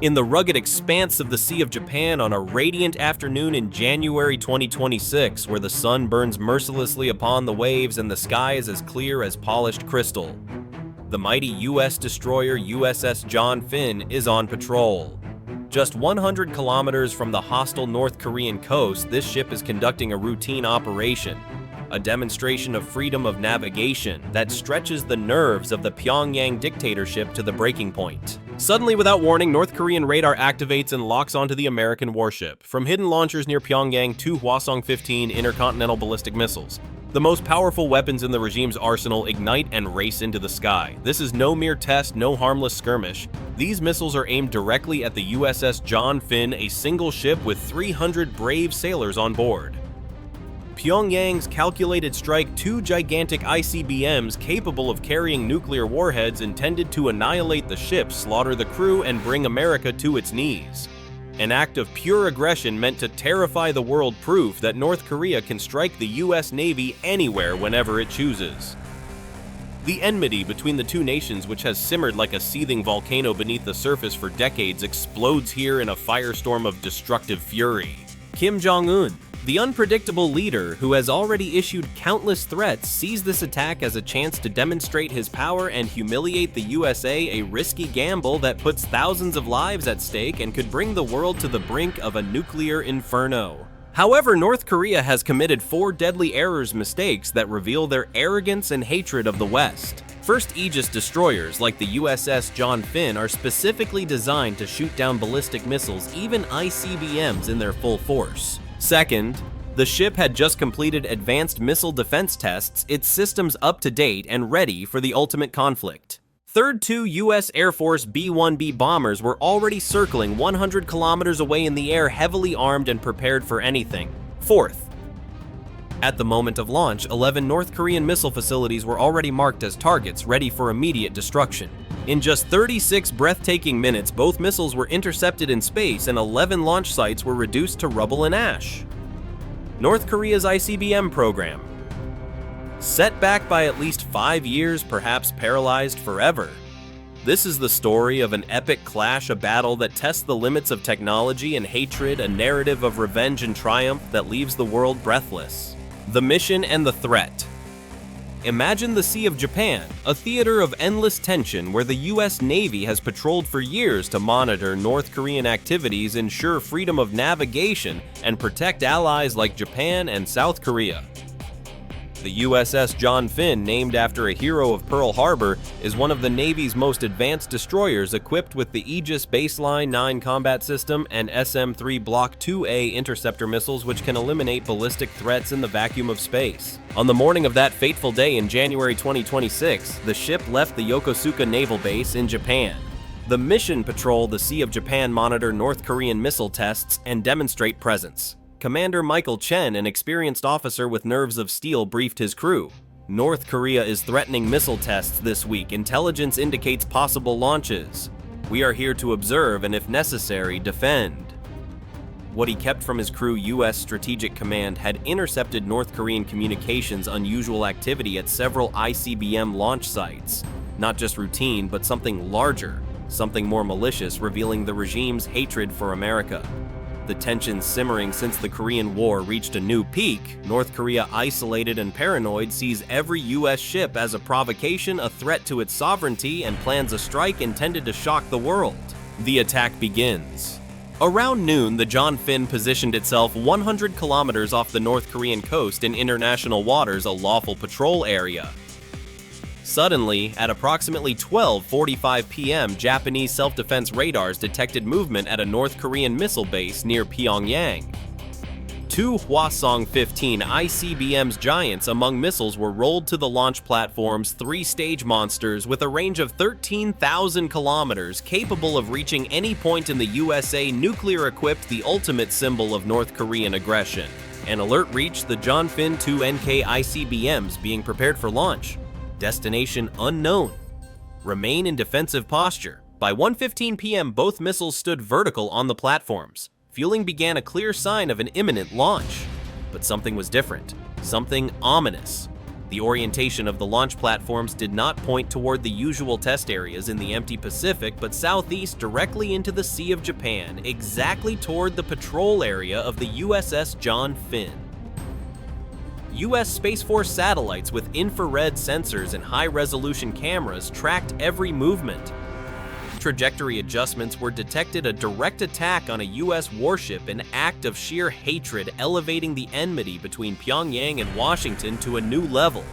In the rugged expanse of the Sea of Japan on a radiant afternoon in January 2026, where the sun burns mercilessly upon the waves and the sky is as clear as polished crystal, the mighty U.S. destroyer USS John Finn is on patrol. Just 100 kilometers from the hostile North Korean coast, this ship is conducting a routine operation, a demonstration of freedom of navigation that stretches the nerves of the Pyongyang dictatorship to the breaking point. Suddenly, without warning, North Korean radar activates and locks onto the American warship. From hidden launchers near Pyongyang to Hwasong-15 intercontinental ballistic missiles, the most powerful weapons in the regime's arsenal ignite and race into the sky. This is no mere test, no harmless skirmish. These missiles are aimed directly at the USS John Finn, a single ship with 300 brave sailors on board. Pyongyang's calculated strike, two gigantic ICBMs capable of carrying nuclear warheads intended to annihilate the ship, slaughter the crew, and bring America to its knees. An act of pure aggression meant to terrify the world, proof that North Korea can strike the US Navy anywhere whenever it chooses. The enmity between the two nations, which has simmered like a seething volcano beneath the surface for decades, explodes here in a firestorm of destructive fury. Kim Jong-un, the unpredictable leader who has already issued countless threats, sees this attack as a chance to demonstrate his power and humiliate the USA, a risky gamble that puts thousands of lives at stake and could bring the world to the brink of a nuclear inferno. However, North Korea has committed 4 deadly mistakes that reveal their arrogance and hatred of the West. First, Aegis destroyers like the USS John Finn are specifically designed to shoot down ballistic missiles, even ICBMs, in their full force. Second, the ship had just completed advanced missile defense tests, its systems up to date and ready for the ultimate conflict. Third, 2 U.S. Air Force B-1B bombers were already circling 100 kilometers away in the air, heavily armed and prepared for anything. Fourth, at the moment of launch, 11 North Korean missile facilities were already marked as targets, ready for immediate destruction. In just 36 breathtaking minutes, both missiles were intercepted in space and 11 launch sites were reduced to rubble and ash. North Korea's ICBM program. Set back by at least 5 years, perhaps paralyzed forever. This is the story of an epic clash, a battle that tests the limits of technology and hatred, a narrative of revenge and triumph that leaves the world breathless. The mission and the threat. Imagine the Sea of Japan, a theater of endless tension where the US Navy has patrolled for years to monitor North Korean activities, ensure freedom of navigation, and protect allies like Japan and South Korea. The USS John Finn, named after a hero of Pearl Harbor, is one of the Navy's most advanced destroyers, equipped with the Aegis Baseline 9 combat system and SM-3 Block 2A interceptor missiles, which can eliminate ballistic threats in the vacuum of space. On the morning of that fateful day in January 2026, the ship left the Yokosuka Naval Base in Japan. The mission patrolled the Sea of Japan, monitor North Korean missile tests, and demonstrate presence. Commander Michael Chen, an experienced officer with nerves of steel, briefed his crew. North Korea is threatening missile tests this week. Intelligence indicates possible launches. We are here to observe and, if necessary, defend. What he kept from his crew, U.S. Strategic Command had intercepted North Korean communications unusual activity at several ICBM launch sites. Not just routine, but something larger, something more malicious, revealing the regime's hatred for America. The tension simmering since the Korean War reached a new peak. North Korea, isolated and paranoid, sees every U.S. ship as a provocation, a threat to its sovereignty, and plans a strike intended to shock the world. The attack begins. Around noon, the John Finn positioned itself 100 kilometers off the North Korean coast in international waters, a lawful patrol area. Suddenly, at approximately 12:45 p.m., Japanese self-defense radars detected movement at a North Korean missile base near Pyongyang. 2 Hwasong-15 ICBMs giants among missiles were rolled to the launch platforms, 3-stage monsters with a range of 13,000 kilometers, capable of reaching any point in the USA, nuclear-equipped, the ultimate symbol of North Korean aggression. An alert reached the John Finn 2 NK ICBMs being prepared for launch. Destination unknown. Remain in defensive posture. By 1:15 p.m., both missiles stood vertical on the platforms. Fueling began, a clear sign of an imminent launch. But something was different. Something ominous. The orientation of the launch platforms did not point toward the usual test areas in the empty Pacific, but southeast directly into the Sea of Japan, exactly toward the patrol area of the USS John Finn. U.S. Space Force satellites with infrared sensors and high-resolution cameras tracked every movement. Trajectory adjustments were detected a direct attack on a U.S. warship, an act of sheer hatred elevating the enmity between Pyongyang and Washington to a new level.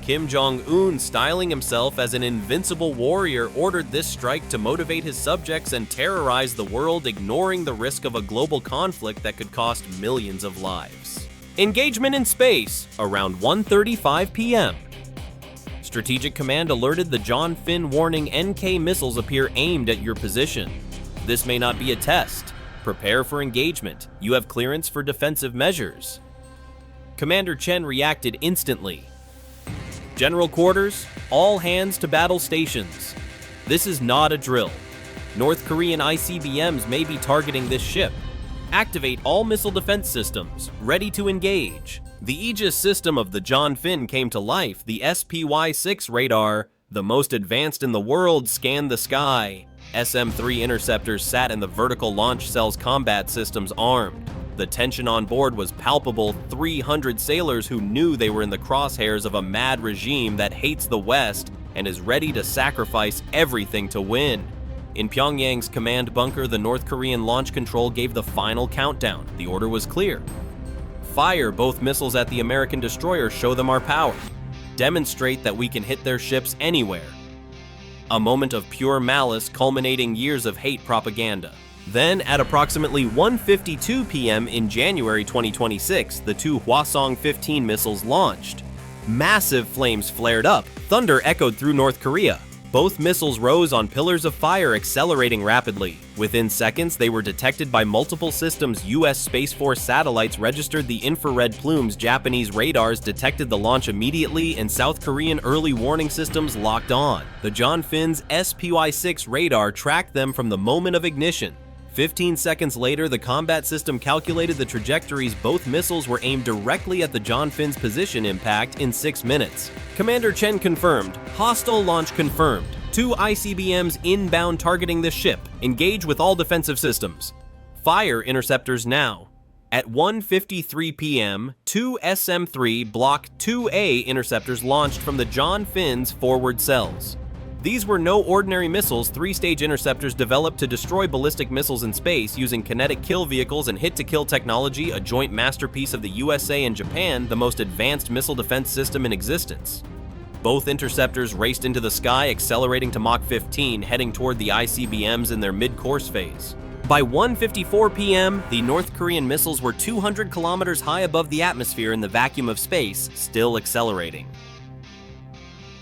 Kim Jong-un, styling himself as an invincible warrior, ordered this strike to motivate his subjects and terrorize the world, ignoring the risk of a global conflict that could cost millions of lives. Engagement in space, around 1:35 p.m. Strategic Command alerted the John Finn, warning NK missiles appear aimed at your position. This may not be a test. Prepare for engagement. You have clearance for defensive measures. Commander Chen reacted instantly. General Quarters, all hands to battle stations. This is not a drill. North Korean ICBMs may be targeting this ship. Activate all missile defense systems. Ready to engage. The Aegis system of the John Finn came to life. The SPY-6 radar, the most advanced in the world, scanned the sky. SM-3 interceptors sat in the vertical launch cell's combat systems armed. The tension on board was palpable. 300 sailors who knew they were in the crosshairs of a mad regime that hates the West and is ready to sacrifice everything to win. In Pyongyang's command bunker, the North Korean launch control gave the final countdown. The order was clear. Fire both missiles at the American destroyer, show them our power. Demonstrate that we can hit their ships anywhere. A moment of pure malice culminating years of hate propaganda. Then, at approximately 1:52 p.m. in January 2026, the two Hwasong-15 missiles launched. Massive flames flared up. Thunder echoed through North Korea. Both missiles rose on pillars of fire, accelerating rapidly. Within seconds, they were detected by multiple systems. U.S. Space Force satellites registered the infrared plumes. Japanese radars detected the launch immediately, and South Korean early warning systems locked on. The John Finn's SPY-6 radar tracked them from the moment of ignition. 15 seconds later, the combat system calculated the trajectories. Both missiles were aimed directly at the John Finn's position. Impact in 6 minutes. Commander Chen confirmed. Hostile launch confirmed. 2 ICBMs inbound targeting the ship. Engage with all defensive systems. Fire interceptors now. At 1:53 p.m., 2 SM-3 Block 2A interceptors launched from the John Finn's forward cells. These were no ordinary missiles. 3-stage interceptors developed to destroy ballistic missiles in space using kinetic kill vehicles and hit-to-kill technology, a joint masterpiece of the USA and Japan, the most advanced missile defense system in existence. Both interceptors raced into the sky, accelerating to Mach 15, heading toward the ICBMs in their mid-course phase. By 1:54 p.m., the North Korean missiles were 200 kilometers high above the atmosphere in the vacuum of space, still accelerating.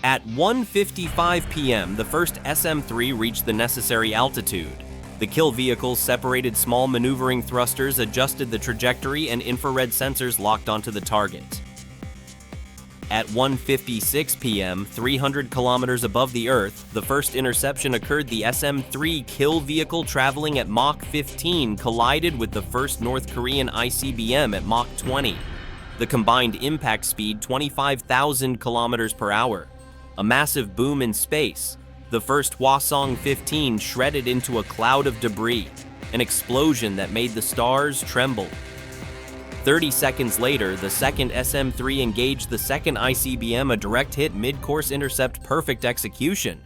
At 1:55 p.m., the first SM-3 reached the necessary altitude. The kill vehicles separated small maneuvering thrusters, adjusted the trajectory, and infrared sensors locked onto the target. At 1:56 p.m., 300 kilometers above the Earth, the first interception occurred. The SM-3 kill vehicle, traveling at Mach 15, collided with the first North Korean ICBM at Mach 20. The combined impact speed, 25,000 kilometers per hour. A massive boom in space. The first Hwasong-15 shredded into a cloud of debris, an explosion that made the stars tremble. 30 seconds later, the second SM-3 engaged the second ICBM, a direct hit, mid-course intercept, perfect execution.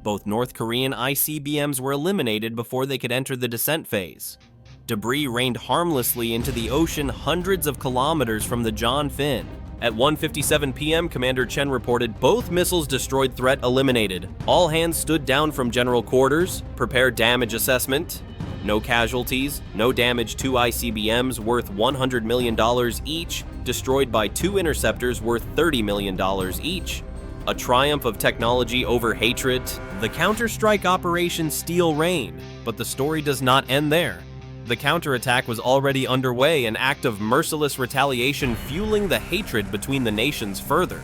Both North Korean ICBMs were eliminated before they could enter the descent phase. Debris rained harmlessly into the ocean hundreds of kilometers from the John Finn. At 1:57 p.m., Commander Chen reported both missiles destroyed, threat eliminated. All hands stood down from general quarters. Prepare damage assessment. No casualties, no damage. 2 ICBMs worth $100 million each, destroyed by 2 interceptors worth $30 million each. A triumph of technology over hatred. The counter-strike Operation Steel Rain. But the story does not end there. The counterattack was already underway, an act of merciless retaliation fueling the hatred between the nations further.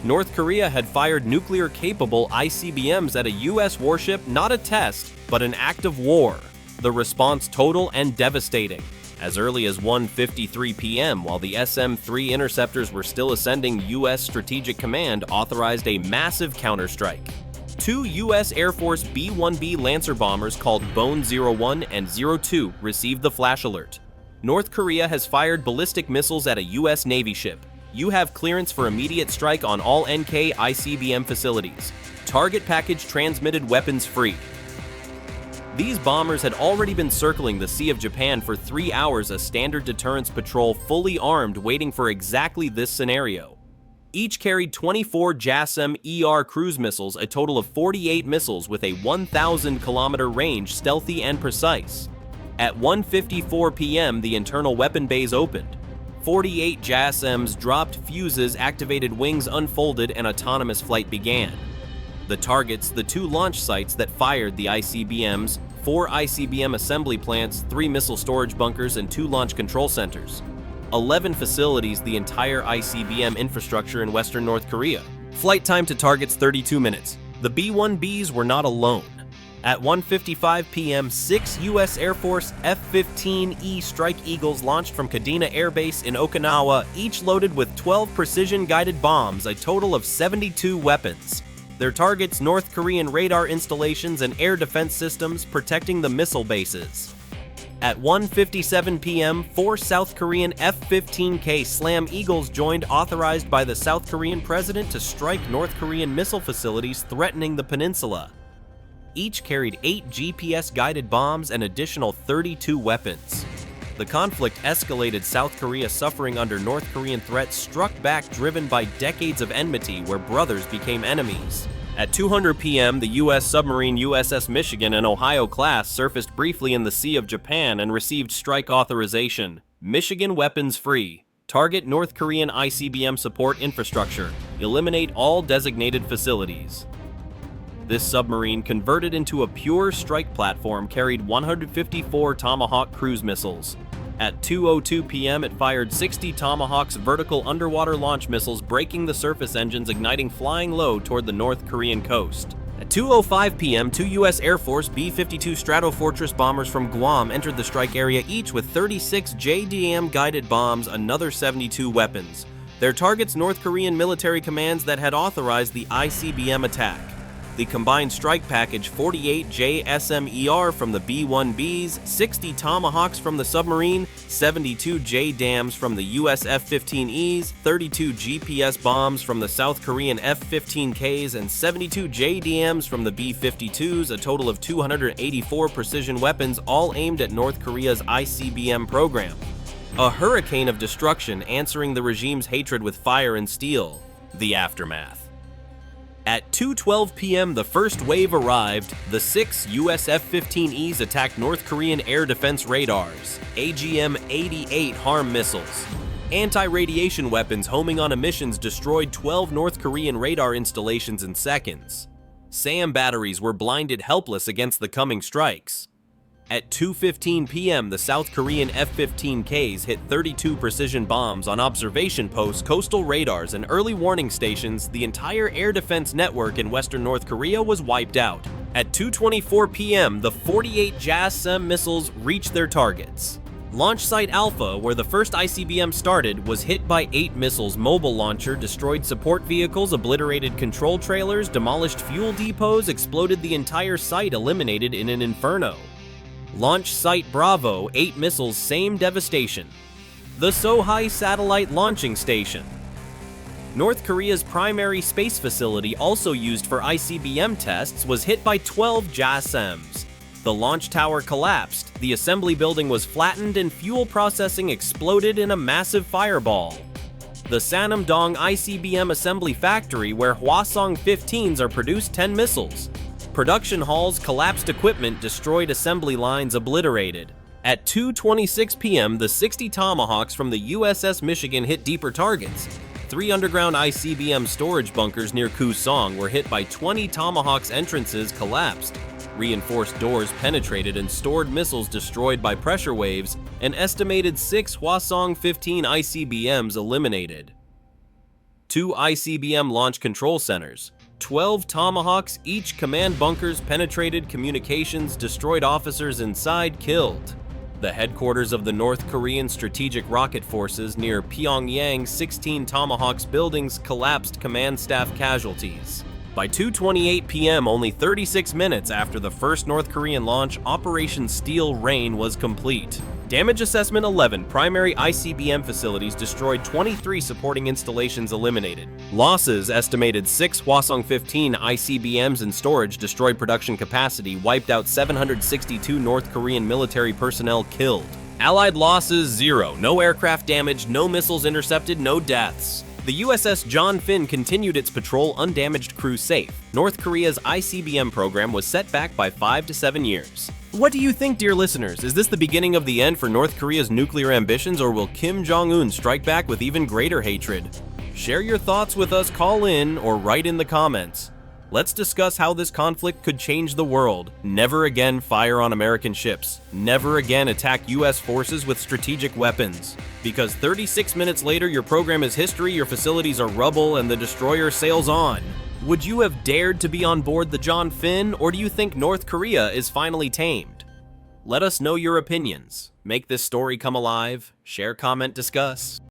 North Korea had fired nuclear-capable ICBMs at a U.S. warship, not a test, but an act of war. The response total and devastating. As early as 1:53 p.m., while the SM-3 interceptors were still ascending, U.S. Strategic Command authorized a massive counterstrike. Two U.S. Air Force B-1B Lancer bombers called Bone 01 and 02 received the flash alert. North Korea has fired ballistic missiles at a U.S. Navy ship. You have clearance for immediate strike on all NK ICBM facilities. Target package transmitted weapons free. These bombers had already been circling the Sea of Japan for 3 hours, a standard deterrence patrol fully armed waiting for exactly this scenario. Each carried 24 JASSM-ER cruise missiles, a total of 48 missiles with a 1,000-kilometer range, stealthy and precise. At 1:54 p.m., the internal weapon bays opened. 48 JASSMs dropped fuses, activated wings unfolded, and autonomous flight began. The targets, the 2 launch sites that fired the ICBMs, 4 ICBM assembly plants, 3 missile storage bunkers, and 2 launch control centers. 11 facilities, the entire ICBM infrastructure in western North Korea. Flight time to targets 32 minutes. The B-1Bs were not alone. At 1:55 p.m., 6 U.S. Air Force F-15E Strike Eagles launched from Kadena Air Base in Okinawa, each loaded with 12 precision-guided bombs, a total of 72 weapons. Their targets, North Korean radar installations and air defense systems protecting the missile bases. At 1:57 p.m., 4 South Korean F-15K Slam Eagles joined, authorized by the South Korean president to strike North Korean missile facilities threatening the peninsula. Each carried 8 GPS-guided bombs and additional 32 weapons. The conflict escalated, South Korea suffering under North Korean threats, struck back, driven by decades of enmity where brothers became enemies. At 2:00 p.m., the U.S. submarine USS Michigan and Ohio class surfaced briefly in the Sea of Japan and received strike authorization. Michigan weapons free. Target North Korean ICBM support infrastructure. Eliminate all designated facilities. This submarine, converted into a pure strike platform, carried 154 Tomahawk cruise missiles. At 2:02 p.m., it fired 60 Tomahawk's vertical underwater launch missiles, breaking the surface engines, igniting flying low toward the North Korean coast. At 2:05 p.m., 2 U.S. Air Force B-52 Stratofortress bombers from Guam entered the strike area, each with 36 JDAM-guided bombs, another 72 weapons. Their targets, North Korean military commands that had authorized the ICBM attack. The combined strike package, 48 JSM-ER from the B-1Bs, 60 Tomahawks from the submarine, 72 JDAMs from the US F-15Es, 32 GPS bombs from the South Korean F-15Ks, and 72 JDAMs from the B-52s, a total of 284 precision weapons, all aimed at North Korea's ICBM program. A hurricane of destruction, answering the regime's hatred with fire and steel. The aftermath. At 2:12 p.m., the first wave arrived. The 6 US F-15Es attacked North Korean air defense radars, AGM-88 HARM missiles. Anti-radiation weapons homing on emissions destroyed 12 North Korean radar installations in seconds. SAM batteries were blinded, helpless against the coming strikes. At 2:15 p.m., the South Korean F-15Ks hit 32 precision bombs on observation posts, coastal radars, and early warning stations. The entire air defense network in western North Korea was wiped out. At 2:24 p.m., the 48 JASSM missiles reached their targets. Launch Site Alpha, where the first ICBM started, was hit by 8 missiles. Mobile launcher destroyed support vehicles, obliterated control trailers, demolished fuel depots, exploded the entire site, eliminated in an inferno. Launch Site Bravo, 8 missiles, same devastation. The Sohae Satellite Launching Station. North Korea's primary space facility, also used for ICBM tests, was hit by 12 JASSMs. The launch tower collapsed, the assembly building was flattened, and fuel processing exploded in a massive fireball. The Sanam-dong ICBM assembly factory, where Hwasong-15s are produced, 10 missiles. Production halls, collapsed equipment, destroyed assembly lines, obliterated. At 2:26 p.m., the 60 Tomahawks from the USS Michigan hit deeper targets. 3 underground ICBM storage bunkers near Hwasong were hit by 20 Tomahawks. Entrances collapsed. Reinforced doors penetrated and stored missiles destroyed by pressure waves. An estimated 6 Hwasong-15 ICBMs eliminated. 2 ICBM launch control centers. 12 Tomahawks, each command bunkers penetrated, communications destroyed, officers inside killed. The headquarters of the North Korean Strategic Rocket Forces near Pyongyang's 16 Tomahawks buildings collapsed command staff casualties. By 2:28 p.m., only 36 minutes after the first North Korean launch, Operation Steel Rain was complete. Damage Assessment 11 primary ICBM facilities destroyed, 23 supporting installations eliminated. Losses estimated 6 Hwasong-15 ICBMs in storage destroyed production capacity, wiped out 762 North Korean military personnel killed. Allied losses 0, no aircraft damage, no missiles intercepted, no deaths. The USS John Finn continued its patrol undamaged, crew safe. North Korea's ICBM program was set back by 5 to 7 years. What do you think, dear listeners? Is this the beginning of the end for North Korea's nuclear ambitions, or will Kim Jong-un strike back with even greater hatred? Share your thoughts with us, call in, or write in the comments. Let's discuss how this conflict could change the world. Never again fire on American ships. Never again attack US forces with strategic weapons. Because 36 minutes later, your program is history, your facilities are rubble, and the destroyer sails on. Would you have dared to be on board the John Finn, or do you think North Korea is finally tamed? Let us know your opinions. Make this story come alive. Share, comment, discuss.